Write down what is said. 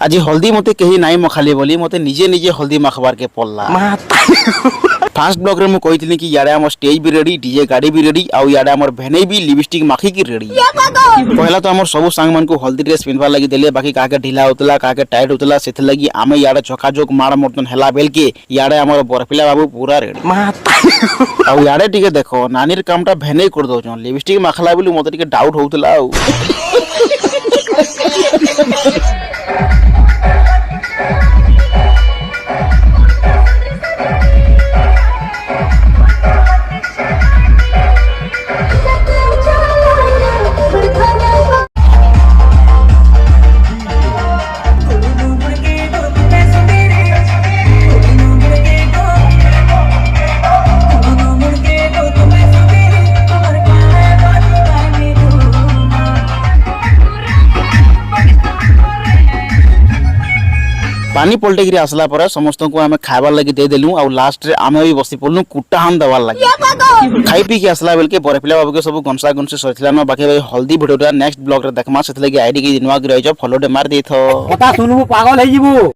आज हल्दी मते कहीं नाई मखाली बोली मते निजे निजे हल्दी मखबार के पड़ला। फास्ट ब्लॉग रे मु कहितली कि याडे हमर स्टेज भी रेडी, डीजे गाड़ी भी रेडी, आउ याडे हमर भेने भी लिपस्टिक माखी की रेडी। पहला तो हमर सब सांग मन को हल्दी ड्रेस पिनवा लगी देले, बाकी काके ढीला होतला काके टाइट होतला सेथे लगी आमे याडे चकाचक मार मर्तन हेला बेल के याडे हमर बरपिला बाबू पूरा रेडी। आउ याडे टिके देखो नानीर कामटा भेने कर दो लिपस्टिक माखला बोली मते टिके डाउट होतला आउ। पानी पलटे गिरी आसला पर समस्त को आमे खाइबार लगी दे देलु और लास्ट रे आमे भी बसी पड़नु कुट्टा हान देवार लगी। खाई पी के आसला बेल के बरपिला बाबू के सब गनसा गनसी सरिथिला न, बाकी भाई हल्दी भिडियोटा नेक्स्ट ब्लॉग रे देखमा सेथ लगी आईडी के दिनवा गिरइ छ फॉलो दे मार देथो। कथा सुनबो पागल हे जिवो।